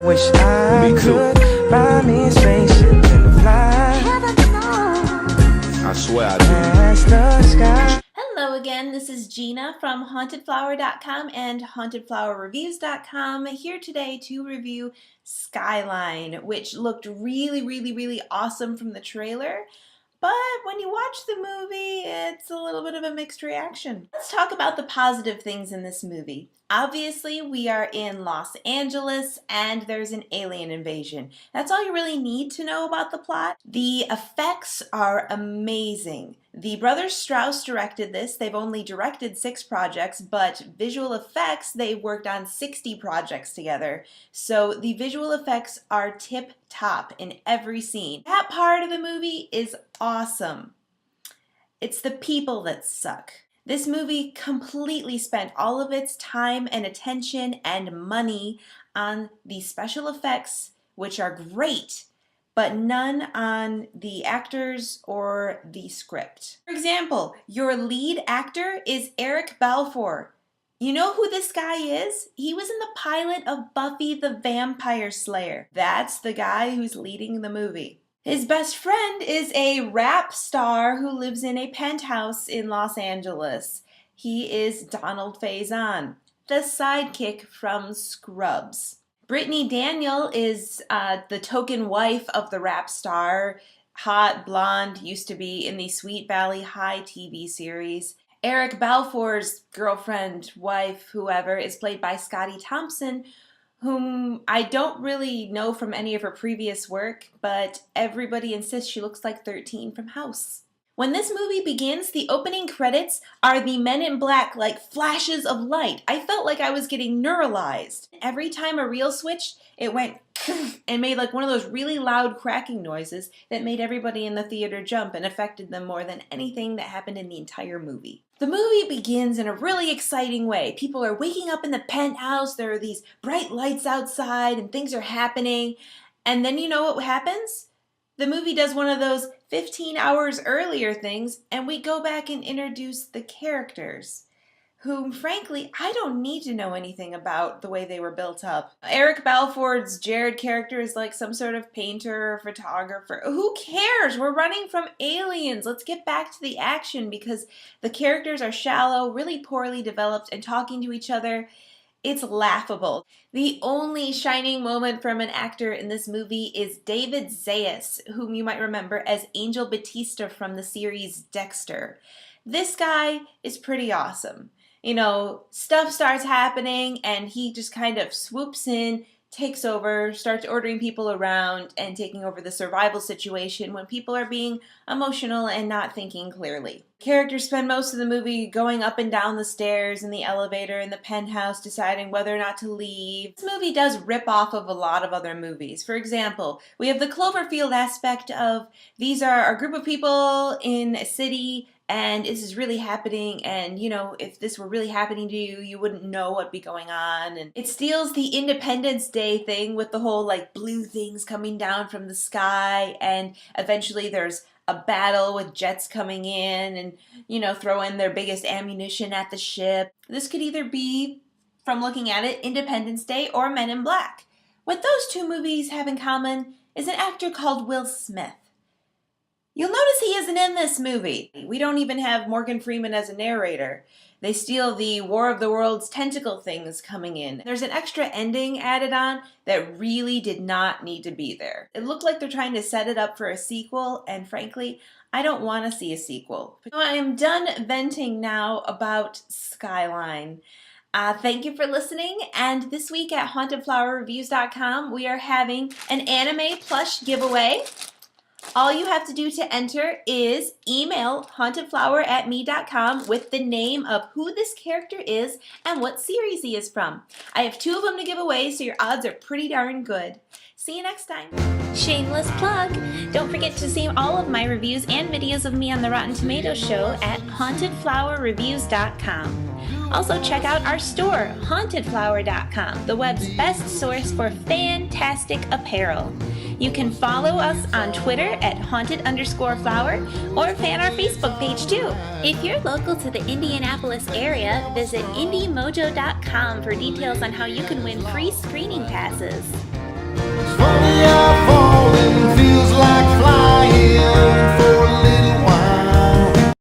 Wish I could buy me a spaceship and fly. I swear I do. Past the sky. Hello again, this is Gina from hauntedflower.com and hauntedflowerreviews.com, here today to review Skyline, which looked really awesome from the trailer. But when you watch the movie, it's a little bit of a mixed reaction. Let's talk about the positive things in this movie. Obviously, we are in Los Angeles and there's an alien invasion. That's all you really need to know about the plot. The effects are amazing. The brothers Strauss directed this. They've only directed 6 projects, but visual effects, they worked on 60 projects together. So the visual effects are tip-top in every scene. That part of the movie is awesome. It's the people that suck. This movie completely spent all of its time and attention and money on the special effects, which are great, but none on the actors or the script. For example, your lead actor is Eric Balfour. You know who this guy is? He was in the pilot of Buffy the Vampire Slayer. That's the guy who's leading the movie. His best friend is a rap star who lives in a penthouse in Los Angeles. He is Donald Faison, the sidekick from Scrubs. Brittany Daniel is the token wife of the rap star, hot, blonde, used to be in the Sweet Valley High TV series. Eric Balfour's girlfriend, wife, whoever, is played by Scotty Thompson, whom I don't really know from any of her previous work, but everybody insists she looks like 13 from House. When this movie begins, the opening credits are the Men in Black, like flashes of light. I felt like I was getting neuralized. Every time a reel switched, it went and made like one of those really loud cracking noises that made everybody in the theater jump and affected them more than anything that happened in the entire movie. The movie begins in a really exciting way. People are waking up in the penthouse, there are these bright lights outside and things are happening. And then you know what happens? The movie does one of those 15 hours earlier things and we go back and introduce the characters, whom frankly I don't need to know anything about the way they were built up. Eric Balfour's Jared character is like some sort of painter or photographer. Who cares? We're running from aliens. Let's get back to the action because the characters are shallow, really poorly developed, and talking to each other. It's laughable. The only shining moment from an actor in this movie is David Zayas, whom you might remember as Angel Batista from the series Dexter. This guy is pretty awesome. You know, stuff starts happening and he just kind of swoops in, takes over, starts ordering people around and taking over the survival situation when people are being emotional and not thinking clearly. Characters spend most of the movie going up and down the stairs in the elevator in the penthouse deciding whether or not to leave. This movie does rip off of a lot of other movies. For example, we have the Cloverfield aspect of these are a group of people in a city and this is really happening, and you know, if this were really happening to you, you wouldn't know what'd be going on. And it steals the Independence Day thing with the whole like blue things coming down from the sky, and eventually there's a battle with jets coming in and, you know, throw in their biggest ammunition at the ship. This could either be, from looking at it, Independence Day or Men in Black. What those two movies have in common is an actor called Will Smith. You'll notice he isn't in this movie. We don't even have Morgan Freeman as a narrator. They steal the War of the Worlds tentacle things coming in. There's an extra ending added on that really did not need to be there. It looked like they're trying to set it up for a sequel, and frankly, I don't want to see a sequel. So I am done venting now about Skyline. Thank you for listening, and this week at hauntedflowerreviews.com we are having an anime plush giveaway. All you have to do to enter is email hauntedflower@me.com with the name of who this character is and what series he is from. I have 2 of them to give away, so your odds are pretty darn good. See you next time. Shameless plug! Don't forget to see all of my reviews and videos of me on the Rotten Tomatoes show at hauntedflowerreviews.com. Also check out our store, hauntedflower.com, the web's best source for fantastic apparel. You can follow us on Twitter at haunted_flower or fan our Facebook page too. If you're local to the Indianapolis area, visit indiemojo.com for details on how you can win free screening passes.